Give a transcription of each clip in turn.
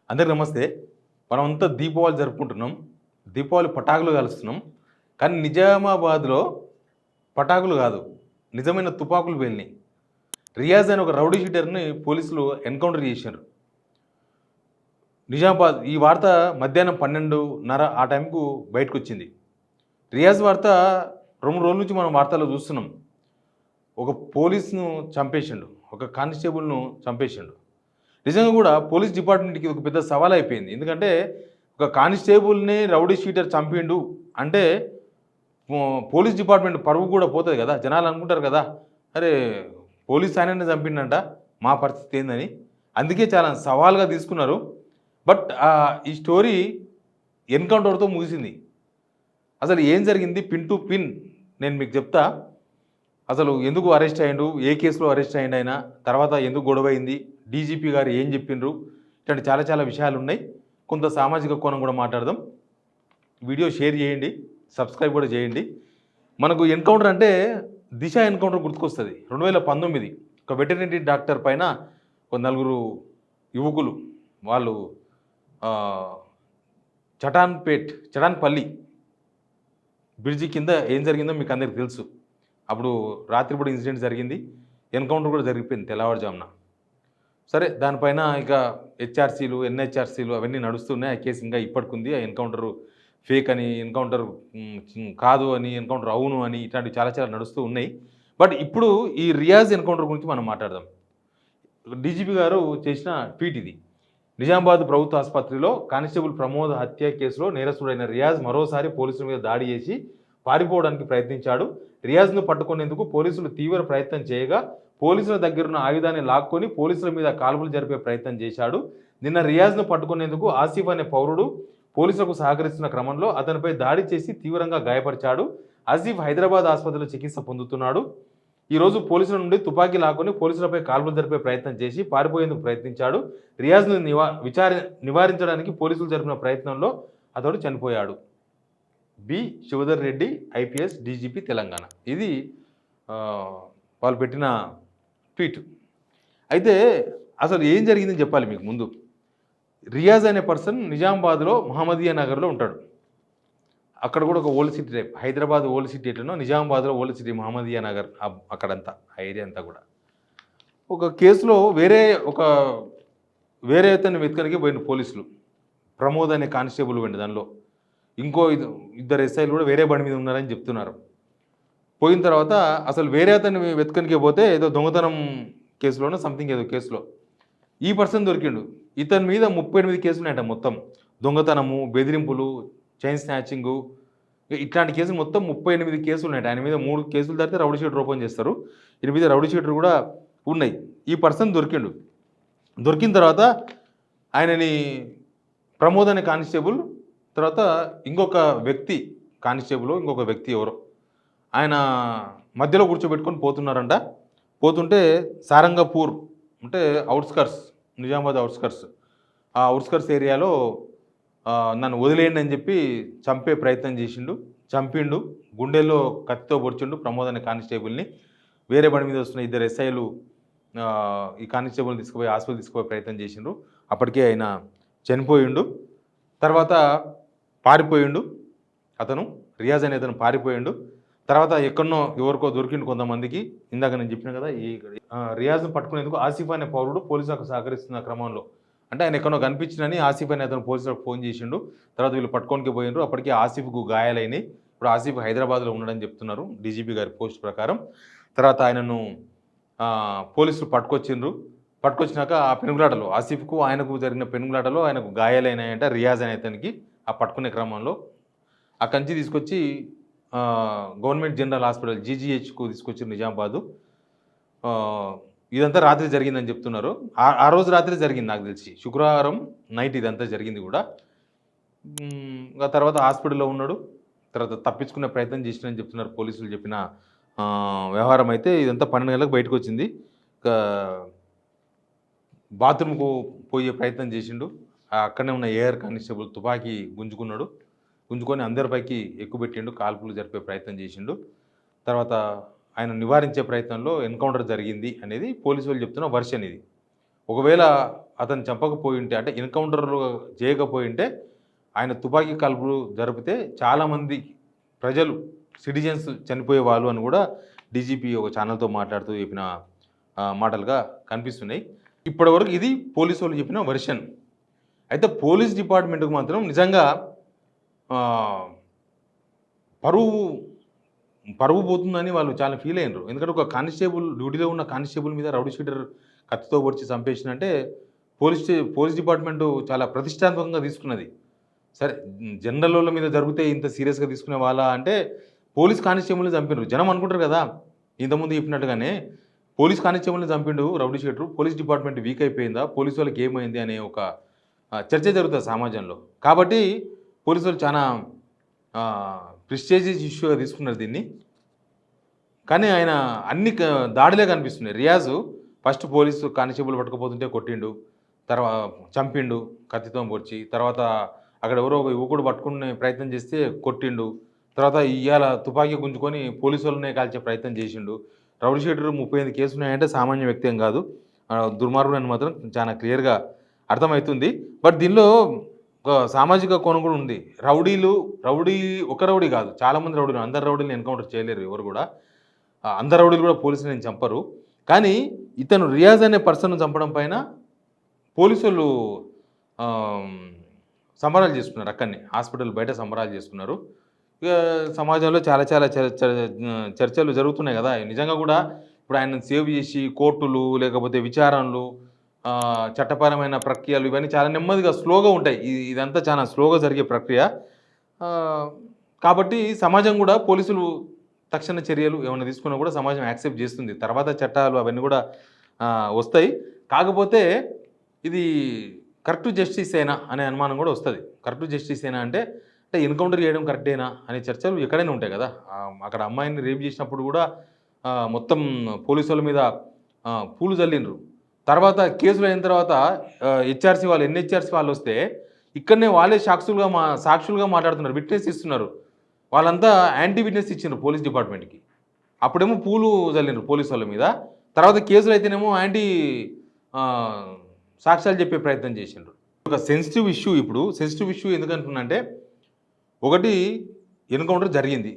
అందరికి నమస్తే. మనమంతా దీపావళి జరుపుకుంటున్నాం. దీపావళి పటాకులు కాలుస్తున్నాం. కానీ నిజామాబాద్‌లో పటాకులు కాదు, నిజమైన తుపాకులు పేలినాయి. రియాజ్ అనే ఒక రౌడీ షీటర్‌ని పోలీసులు ఎన్‌కౌంటర్ చేశారు. నిజామాబాద్ ఈ వార్త మధ్యాహ్నం 12:30 ఆ టైంకు బయటకొచ్చింది. రియాజ్ వార్త 2 రోజుల నుంచి మనం వార్తల్లో చూస్తున్నాం. ఒక పోలీస్‌ను చంపేసిండు. ఒక కానిస్టేబుల్‌ను చంపేసిండు. నిజంగా కూడా పోలీస్ డిపార్ట్మెంట్‌కి ఒక పెద్ద సవాలయిపోయింది. ఎందుకంటే ఒక కానిస్టేబుల్‌ని రౌడీ షీటర్ చంపిండు అంటే పోలీస్ డిపార్ట్మెంట్ పరువు కూడా పోతది కదా! జనాలు అనుకుంటారు కదా! అరే! పోలీస్ ఆయననే చంపిండంట, మా పరిస్థితి ఏందని. అందుకే చాలా సవాల్‌గా తీసుకున్నారు. బట్ ఈ స్టోరీ ఎన్‌కౌంటర్‌తో ముగిసింది. అసలు ఏం జరిగింది పిన్ టు పిన్ నేను మీకు చెప్తా. అసలు ఎందుకు అరెస్ట్ అయ్యిండు? ఏ కేసులో అరెస్ట్ అయ్యిండు ఆయన? తర్వాత ఎందుకు గొడవైంది? డీజీపీ గారు ఏం చెప్పిండ్రు? ఇట్లాంటి చాలా చాలా విషయాలున్నాయి. కొంత సామాజిక కోణం కూడా మాట్లాడదాం. వీడియో షేర్ చేయండి, సబ్స్క్రైబ్ కూడా చేయండి. మనకు ఎన్కౌంటర్ అంటే దిశ ఎన్కౌంటర్ గుర్తుకొస్తుంది. 2019 ఒక వెటర్నరీ డాక్టర్ పైన ఒక నలుగురు యువకులు వాళ్ళు చటాన్పల్లి బ్రిడ్జి కింద ఏం జరిగిందో మీకు అందరికీ తెలుసు. అప్పుడు రాత్రిపూట ఇన్సిడెంట్ జరిగింది. ఎన్కౌంటర్ కూడా జరిగిపోయింది తెల్లవారుజామున. సరే దానిపైన ఇక హెచ్ఆర్సీలు, ఎన్హెచ్ఆర్సీలు అవన్నీ నడుస్తున్నాయి. ఆ కేసు ఇంకా ఇప్పటికుంది. ఆ ఎన్కౌంటర్ ఫేక్ అని, ఎన్కౌంటర్ కాదు అని, ఎన్కౌంటర్ అవును అని ఇట్లాంటివి చాలా చాలా నడుస్తూ ఉన్నాయి. బట్ ఇప్పుడు ఈ రియాజ్ ఎన్కౌంటర్ గురించి మనం మాట్లాడదాం. డీజీపీ గారు చేసిన ట్వీట్ ఇది. నిజామాబాద్ ప్రభుత్వ ఆసుపత్రిలో కానిస్టేబుల్ ప్రమోద్ హత్య కేసులో నేరస్తుడైన రియాజ్ మరోసారి పోలీసుల మీద దాడి చేసి పారిపోవడానికి ప్రయత్నించాడు. రియాజ్ను పట్టుకునేందుకు పోలీసులు తీవ్ర ప్రయత్నం చేయగా పోలీసుల దగ్గరున్న ఆయుధాన్ని లాక్కొని పోలీసుల మీద కాల్పులు జరిపే ప్రయత్నం చేశాడు. నిన్న రియాజ్ను పట్టుకునేందుకు ఆసిఫ్ అనే పౌరుడు పోలీసులకు సహకరిస్తున్న క్రమంలో అతనిపై దాడి చేసి తీవ్రంగా గాయపరిచాడు. ఆసిఫ్ హైదరాబాద్ ఆసుపత్రిలో చికిత్స పొందుతున్నాడు. ఈరోజు పోలీసుల నుండి తుపాకీ లాక్కొని పోలీసులపై కాల్పులు జరిపే ప్రయత్నం చేసి పారిపోయేందుకు ప్రయత్నించాడు. రియాజ్ను నివారించడానికి పోలీసులు జరిపిన ప్రయత్నంలో అతడు చనిపోయాడు. B Shivadhar Reddy IPS DGP Telangana. ఇది వాళ్ళు పెట్టిన ట్వీట్. అయితే అసలు ఏం జరిగిందని చెప్పాలి మీకు ముందు. రియాజ్ అనే పర్సన్ నిజామాబాద్లో మహమ్మదియా నగర్లో ఉంటాడు. అక్కడ కూడా ఒక old city type, Hyderabad old city ఎట్లనో నిజామాబాద్లో ఓల్డ్ సిటీ మహమ్మదియా నగర్ అక్కడంతా ఆ ఏరియా అంతా కూడా. ఒక కేసులో వేరే అతన్ని వెతకడానికి పోయిన పోలీసులు. ప్రమోద్ అనే కానిస్టేబుల్ పోయింది దానిలో. ఇంకో ఇద్దరు ఎస్ఐలు కూడా వేరే బండి మీద ఉన్నారని చెప్తున్నారు. పోయిన తర్వాత అసలు వేరే అతన్ని వెతకనికే పోతే ఏదో దొంగతనం కేసులోనో సంథింగ్ ఏదో కేసులో ఈ పర్సన్ దొరికిండు. ఇతని మీద 38 కేసులు ఉన్నాయంట మొత్తం. దొంగతనము, బెదిరింపులు, చైన్ స్నాచింగు ఇట్లాంటి కేసులు మొత్తం 38 కేసులు ఉన్నాయంట. ఆయన మీద 3 కేసులు దాటితే రౌడీ షీటర్ ఓపెన్ చేస్తారు. ఈయన మీద రౌడీ షీటర్ కూడా ఉన్నాయి. ఈ పర్సన్ దొరికిండు. దొరికిన తర్వాత ఆయనని ప్రమోద్ అనే కానిస్టేబుల్ తర్వాత ఇంకొక వ్యక్తి ఎవరో ఆయన మధ్యలో కూర్చోబెట్టుకొని పోతున్నారంట. పోతుంటే సారంగపూర్ అంటే అవుట్స్కర్ట్స్, నిజామాబాద్ అవుట్స్కర్ట్స్, ఆ అవుట్స్కర్ట్స్ ఏరియాలో నన్ను వదిలేయండి అని చెప్పి చంపే ప్రయత్నం చంపిండు. గుండెల్లో కత్తితో పొడిచిండు ప్రమోద్ అనే కానిస్టేబుల్ని. వేరే బండి మీద వస్తున్న ఇద్దరు ఎస్ఐలు ఈ కానిస్టేబుల్ని తీసుకుపోయి హాస్పిటల్ తీసుకుపోయే ప్రయత్నం చేసిండ్రు. అప్పటికే ఆయన చనిపోయిండు. తర్వాత పారిపోయిండు అతను, రియాజ్ అనే అతను పారిపోయిండు. తర్వాత ఎక్కడనో ఎవరికో దొరికిండు కొంతమందికి. ఇందాక నేను చెప్పిన కదా, ఈ రియాజ్ను పట్టుకునేందుకు ఆసిఫ్ అనే పౌరుడు పోలీసులకు సహకరిస్తున్న క్రమంలో అంటే ఆయన ఎక్కడో కనిపించిందని ఆసిఫ్ అనే అతను పోలీసులకు ఫోన్ చేసిండు. తర్వాత వీళ్ళు పట్టుకోనికి పోయిండ్రు. అప్పటికే ఆసిఫ్కు గాయాలైనాయి. ఇప్పుడు ఆసిఫ్ హైదరాబాద్లో ఉన్నాడని చెప్తున్నారు డీజీపీ గారి పోస్ట్ ప్రకారం. తర్వాత ఆయనను పోలీసులు పట్టుకొచ్చినాక ఆ పెనుగులాటలో ఆసిఫ్కు ఆయనకు జరిగిన పెనుగులాటలో ఆయనకు గాయాలైనాయంట రియాజ్ అనే అతనికి. ఆ పట్టుకునే క్రమంలో ఆ కంచి తీసుకొచ్చి గవర్నమెంట్ జనరల్ హాస్పిటల్ జీజీహెచ్కు తీసుకొచ్చి నిజామాబాదు. ఇదంతా రాత్రి జరిగిందని చెప్తున్నారు. ఆ రోజు రాత్రి జరిగింది నాకు తెలిసి, శుక్రవారం నైట్ ఇదంతా జరిగింది కూడా. తర్వాత హాస్పిటల్లో ఉన్నాడు. తర్వాత తప్పించుకునే ప్రయత్నం చేసినని చెప్తున్నారు పోలీసులు చెప్పిన వ్యవహారం. అయితే ఇదంతా 12 గంటలకు బయటకు వచ్చింది. బాత్రూమ్కు పోయే ప్రయత్నం చేసిండు. అక్కడనే ఉన్న ఏఆర్ కానిస్టేబుల్ తుపాకీ గుంజుకొని అందరిపైకి ఎక్కుపెట్టిండు, కాల్పులు జరిపే ప్రయత్నం చేసిండు. తర్వాత ఆయన నివారించే ప్రయత్నంలో ఎన్కౌంటర్ జరిగింది అనేది పోలీసు వాళ్ళు చెప్తున్న వర్షన్ ఇది. ఒకవేళ అతను చంపకపోయి ఉంటే, అంటే ఎన్కౌంటర్లు చేయకపోయి ఉంటే, ఆయన తుపాకీ కాల్పులు జరిపితే చాలామంది ప్రజలు, సిటిజన్స్ చనిపోయేవాళ్ళు అని కూడా డీజీపీ ఒక ఛానల్తో మాట్లాడుతూ చెప్పిన మాటలుగా కనిపిస్తున్నాయి. ఇప్పటివరకు ఇది పోలీసు వాళ్ళు చెప్పిన వెర్షన్. అయితే పోలీస్ డిపార్ట్మెంట్కి మాత్రం నిజంగా పరువు పరువు పోతుందని వాళ్ళు చాలా ఫీల్ అయినారు. ఎందుకంటే ఒక కానిస్టేబుల్, డ్యూటీలో ఉన్న కానిస్టేబుల్ మీద రౌడీ షీటర్ కత్తితో పొడిచి చంపేసినంటే పోలీస్ డిపార్ట్మెంటు చాలా ప్రతిష్టాత్మకంగా తీసుకున్నది. సరే, జనరల్ వాళ్ళ మీద జరిగితే ఇంత సీరియస్గా తీసుకునే వాళ్ళ అంటే పోలీస్ కానిస్టేబుల్ని చంపినారు. జనం అనుకుంటారు కదా, ఇంతకుముందు చెప్పినట్టుగానే పోలీస్ కానిస్టేబుల్ని చంపిండు rowdy sheeter, police department weak అయిపోయిందా, పోలీసు వాళ్ళకి ఏమైంది అనే ఒక చర్చ జరుగుతుంది సమాజంలో. కాబట్టి పోలీసు వాళ్ళు చాలా ప్రిస్టేజియస్ ఇష్యూగా తీసుకున్నారు దీన్ని. కానీ ఆయన అన్ని దాడిలే కనిపిస్తున్నాయి. రియాజు ఫస్ట్ పోలీసు కానిస్టేబుల్ పట్టుకుపోతుంటే కొట్టిండు, తర్వాత చంపిండు కత్తితో పొడిచి, తర్వాత అక్కడ ఎవరో ఒక యువకుడు పట్టుకునే ప్రయత్నం చేస్తే కొట్టిండు, తర్వాత ఇవాళ తుపాకీ గుంజుకొని పోలీసు వాళ్ళనే కాల్చే ప్రయత్నం చేసిండు. రౌడీ షీటర్ 38 కేసులు ఉన్నాయంటే సామాన్య వ్యక్తి ఏం కాదు, దుర్మార్గుడు అని మాత్రం చాలా క్లియర్గా అర్థమవుతుంది. బట్ దీనిలో ఒక సామాజిక కోణం కూడా ఉంది. రౌడీ ఒక రౌడీ కాదు, చాలామంది రౌడీలు, అందరు రౌడీని ఎన్కౌంటర్ చేయలేరు ఎవరు కూడా, అందరు రౌడీలు కూడా పోలీసులు నేను చంపరు. కానీ ఇతను రియాజ్ అనే పర్సన్ చంపడం పైన పోలీసులు సంబరాలు చేసుకున్నారు. అక్కడనే హాస్పిటల్ బయట సంబరాలు చేసుకున్నారు. ఇక సమాజంలో చాలా చాలా చర్చలు జరుగుతున్నాయి కదా. నిజంగా కూడా ఇప్పుడు ఆయన సేవ్ చేసి కోర్టులు లేకపోతే విచారణలు, చట్టపరమైన ప్రక్రియలు ఇవన్నీ చాలా నెమ్మదిగా స్లోగా ఉంటాయి. ఇదంతా చాలా స్లోగా జరిగే ప్రక్రియ. కాబట్టి సమాజం కూడా పోలీసులు తక్షణ చర్యలు ఏమైనా తీసుకున్నా కూడా సమాజం యాక్సెప్ట్ చేస్తుంది. తర్వాత చట్టాలు అవన్నీ కూడా వస్తాయి. కాకపోతే ఇది కరెక్ట్ జస్టిస్ అయినా అనే అనుమానం కూడా వస్తుంది. కరెక్ట్ జస్టిస్ అయినా అంటే ఎన్కౌంటర్ చేయడం కరెక్టేనా అనే చర్చలు ఎక్కడైనా ఉంటాయి కదా. అక్కడ అమ్మాయిని రేప్ చేసినప్పుడు కూడా మొత్తం పోలీసు వాళ్ళ మీద పూలు చల్లిండ్రు. తర్వాత కేసులు అయిన తర్వాత హెచ్ఆర్సీ వాళ్ళు, ఎన్హెచ్ఆర్సీ వాళ్ళు వస్తే ఇక్కడనే వాళ్ళే సాక్షులుగా మాట్లాడుతున్నారు, విట్నెస్ ఇస్తున్నారు. వాళ్ళంతా యాంటీ విట్నెస్ ఇచ్చిండ్రు పోలీస్ డిపార్ట్మెంట్కి. అప్పుడేమో పూలు చల్లిండ్రు పోలీసు వాళ్ళ మీద, తర్వాత కేసులు అయితేనేమో యాంటీ సాక్ష్యాలు చెప్పే ప్రయత్నం చేసిండ్రు. ఒక సెన్సిటివ్ ఇష్యూ. ఇప్పుడు సెన్సిటివ్ ఇష్యూ ఎందుకంటున్నానంటే, ఒకటి ఎన్కౌంటర్ జరిగింది,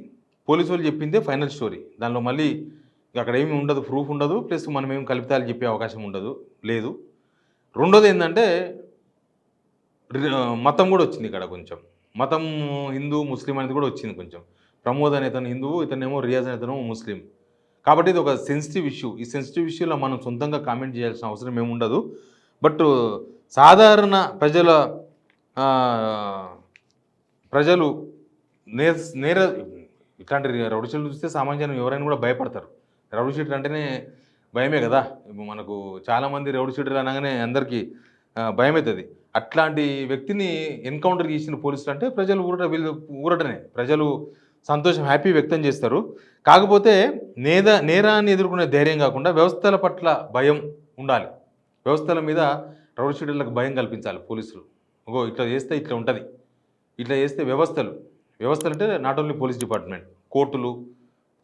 పోలీసు వాళ్ళు చెప్పిందే ఫైనల్ స్టోరీ, దానిలో మళ్ళీ అక్కడ ఏమి ఉండదు, ప్రూఫ్ ఉండదు, ప్లస్ మనం ఏం కల్పితాలు చెప్పే అవకాశం లేదు. రెండోది ఏంటంటే మతం కూడా వచ్చింది ఇక్కడ. కొంచెం మతం హిందూ ముస్లిం అనేది కూడా వచ్చింది కొంచెం. ప్రమోద్ అనే ఇతను హిందువు, ఇతనేమో రియాజ్ అనే ఇతను ముస్లిం. కాబట్టి ఇది ఒక సెన్సిటివ్ ఇష్యూ. ఈ సెన్సిటివ్ ఇష్యూలో మనం సొంతంగా కామెంట్ చేయాల్సిన అవసరం ఏమి ఉండదు. బట్ సాధారణ ప్రజలు ఇట్లాంటి రౌడీ షీట్లు చూస్తే సామాన్యం ఎవరైనా కూడా భయపడతారు. రౌడీ షీటర్ అంటేనే భయమే కదా. మనకు చాలామంది రౌడీ షీటర్ అనగానే అందరికీ భయమవుతుంది. అట్లాంటి వ్యక్తిని ఎన్కౌంటర్ చేసిన పోలీసులు అంటే ప్రజలు ఊరటనే, ప్రజలు సంతోషం, హ్యాపీ వ్యక్తం చేస్తారు. కాకపోతే నేరాన్ని ఎదుర్కొనే ధైర్యం కాకుండా వ్యవస్థల పట్ల భయం ఉండాలి. వ్యవస్థల మీద రౌడీ షీటర్లకు భయం కల్పించాలి పోలీసులు. ఇట్లా చేస్తే ఇట్లా ఉంటుంది, ఇట్లా చేస్తే వ్యవస్థలు అంటే నాట్ ఓన్లీ పోలీస్ డిపార్ట్మెంట్, కోర్టులు,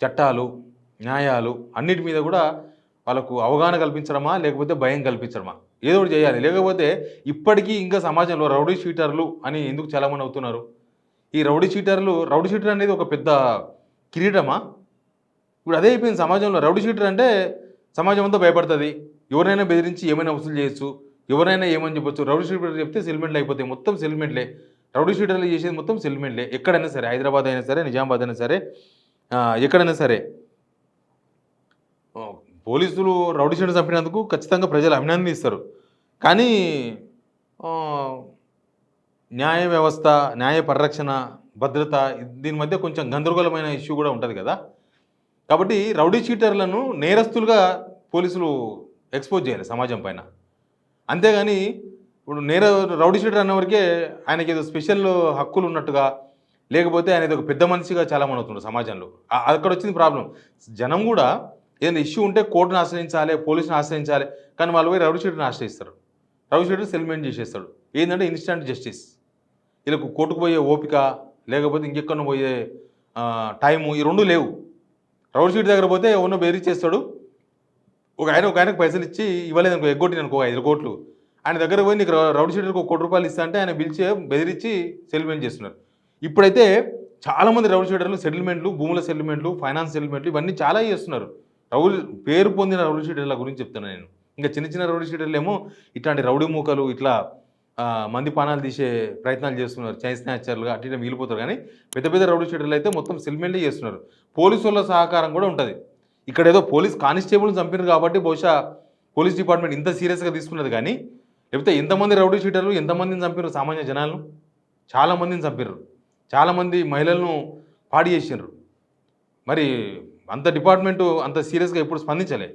చట్టాలు, న్యాయాలు అన్నిటి మీద కూడా వాళ్ళకు అవగాహన కల్పించడమా లేకపోతే భయం కల్పించడమా, ఏదో ఒకటి చేయాలి. లేకపోతే ఇప్పటికీ ఇంకా సమాజంలో రౌడీ షీటర్లు అని ఎందుకు చాలామంది అవుతున్నారు? ఈ రౌడీ షీటర్ అనేది ఒక పెద్ద కిరీటమా? ఇప్పుడు అదే అయిపోయింది సమాజంలో. రౌడీ షీటర్ అంటే సమాజం అంతా భయపడుతుంది. ఎవరైనా బెదిరించి ఏమైనా వసూలు చేయొచ్చు, ఎవరైనా ఏమని చెప్పొచ్చు. రౌడీ షీటర్ చెప్తే సెటిల్మెంట్లు అయిపోతాయి, మొత్తం సెటిల్మెంట్లే. రౌడీ షీటర్లు చేసేది మొత్తం సెటిల్మెంట్లే. ఎక్కడైనా సరే, హైదరాబాద్ అయినా సరే, నిజామాబాద్ అయినా సరే, ఎక్కడైనా సరే. పోలీసులు రౌడీ షీటర్ చంపినందుకు ఖచ్చితంగా ప్రజలు అభినందిస్తారు. కానీ న్యాయ వ్యవస్థ, న్యాయ పరిరక్షణ, భద్రత, దీని మధ్య కొంచెం గందరగోళమైన ఇష్యూ కూడా ఉంటుంది కదా. కాబట్టి రౌడీ షీటర్లను నేరస్తులుగా పోలీసులు ఎక్స్పోజ్ చేయాలి సమాజం పైన. అంతేగాని ఇప్పుడు రౌడీ షీటర్ అన్నవరకే ఆయనకి ఏదో స్పెషల్ హక్కులు ఉన్నట్టుగా, లేకపోతే ఆయన ఏదో ఒక పెద్ద మనిషిగా చాలామంది అవుతున్నారు సమాజంలో. అక్కడ వచ్చింది ప్రాబ్లం. జనం కూడా ఏదైనా ఇష్యూ ఉంటే కోర్టును ఆశ్రయించాలి, పోలీసుని ఆశ్రయించాలి. కానీ వాళ్ళు పోయి రౌడీ షీటర్ని ఆశ్రయిస్తారు. రౌడీ షీటర్ సెటిల్మెంట్ చేసేస్తాడు. ఏంటంటే ఇన్స్టంట్ జస్టిస్. వీళ్ళకు కోర్టుకు పోయే ఓపిక, లేకపోతే ఇంకెక్కడో పోయే టైము, ఈ రెండు లేవు. రౌడీ షీటర్ దగ్గర పోతే ఎవరినో బెదిరించేస్తాడు. ఒక ఆయనకు పైసలు ఇచ్చి ఇవ్వలేదు అనుకో, ఎగ్గొట్టిన అనుకో 5 కోట్లు, ఆయన దగ్గర పోయి నీకు రౌడీ షీటర్కి ₹1,00,00,000 ఇస్తా అంటే ఆయన పిలిచి బెదిరించి సెటిల్మెంట్ చేస్తున్నారు. ఇప్పుడైతే చాలామంది రౌడీ షీటర్లు సెటిల్మెంట్లు, భూముల సెటిల్మెంట్లు, ఫైనాన్స్ సెటిల్మెంట్లు ఇవన్నీ చాలా చేస్తున్నారు. పేరు పొందిన రౌడీ షీటర్ల గురించి చెప్తున్నాను నేను. ఇంకా చిన్న చిన్న రౌడీ షీటర్లు ఏమో ఇట్లాంటి రౌడీ మూకలు ఇట్లా మంది పానాలు తీసే ప్రయత్నాలు చేస్తున్నారు. చైన్ స్నాచర్లుగా అటు ఇటు మిగిలిపోతారు. కానీ పెద్ద పెద్ద రౌడీ షీటర్లు అయితే మొత్తం సెటిల్మెంట్లే చేస్తున్నారు. పోలీసు వాళ్ళ సహకారం కూడా ఉంటుంది. ఇక్కడ ఏదో పోలీస్ కానిస్టేబుల్ని చంపినారు కాబట్టి బహుశా పోలీస్ డిపార్ట్మెంట్ ఇంత సీరియస్గా తీసుకున్నది. కానీ లేకపోతే ఎంతమంది రౌడీ షీటర్లు ఎంతమందిని చంపారు సామాన్య జనాలను? చాలామందిని చంపారు. చాలామంది మహిళలను పాడి చేసినారు. మరి అంత డిపార్ట్మెంటు అంత సీరియస్గా ఎప్పుడు స్పందించలే.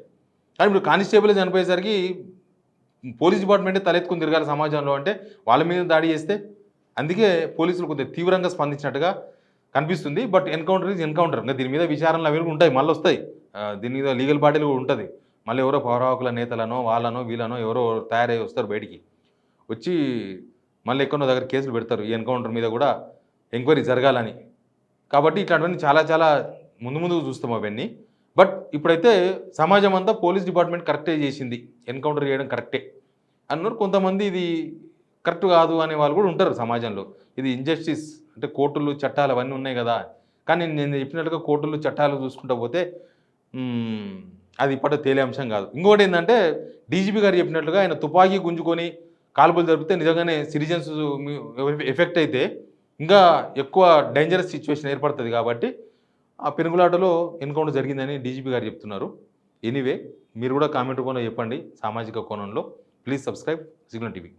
కానీ ఇప్పుడు కానిస్టేబుల్ చనిపోయేసరికి పోలీస్ డిపార్ట్మెంటే తలెత్తుకుని తిరగాలి సమాజంలో అంటే వాళ్ళ మీద దాడి చేస్తే. అందుకే పోలీసులు కొద్దిగా తీవ్రంగా స్పందించినట్టుగా కనిపిస్తుంది. But encounter is encounter. ఇంకా దీని మీద విచారణలు అవి ఉంటాయి, మళ్ళీ వస్తాయి. దీని మీద లీగల్ బాడీలు కూడా ఉంటుంది. మళ్ళీ ఎవరో పౌరాకుల నేతలనో వాళ్ళనో వీళ్ళనో ఎవరో తయారై వస్తారు బయటికి. వచ్చి మళ్ళీ ఎక్కడో దగ్గర కేసులు పెడతారు ఈ ఎన్కౌంటర్ మీద కూడా ఎంక్వైరీ జరగాలని. కాబట్టి ఇట్లాంటివన్నీ చాలా చాలా ముందు చూస్తాం అవన్నీ. బట్ ఇప్పుడైతే సమాజం అంతా పోలీస్ డిపార్ట్మెంట్ కరెక్టే చేసింది, ఎన్కౌంటర్ చేయడం కరెక్టే అన్నారు. కొంతమంది ఇది కరెక్ట్ కాదు అనే వాళ్ళు కూడా ఉంటారు సమాజంలో. ఇది ఇంజస్టిస్ అంటే కోర్టులు చట్టాలు అవన్నీ ఉన్నాయి కదా. కానీ నేను చెప్పినట్టుగా కోర్టులు చట్టాలు చూసుకుంటూ పోతే అది ఇప్పటి తేలే అంశం కాదు. ఇంకోటి ఏంటంటే డీజీపీ గారు చెప్పినట్లుగా ఆయన తుపాకీ గుంజుకొని కాల్పులు జరిపితే నిజంగానే సిటిజన్స్ ఎఫెక్ట్ అయితే ఇంకా ఎక్కువ డేంజరస్ సిచ్యువేషన్ ఏర్పడుతుంది. కాబట్టి ఆ పెనుగులాటలో ఎన్కౌంటర్ జరిగిందని డీజీపీ గారు చెప్తున్నారు. ఎనీవే మీరు కూడా కామెంట్ రూపంలో చెప్పండి సామాజిక కోణంలో. Please subscribe signal TV.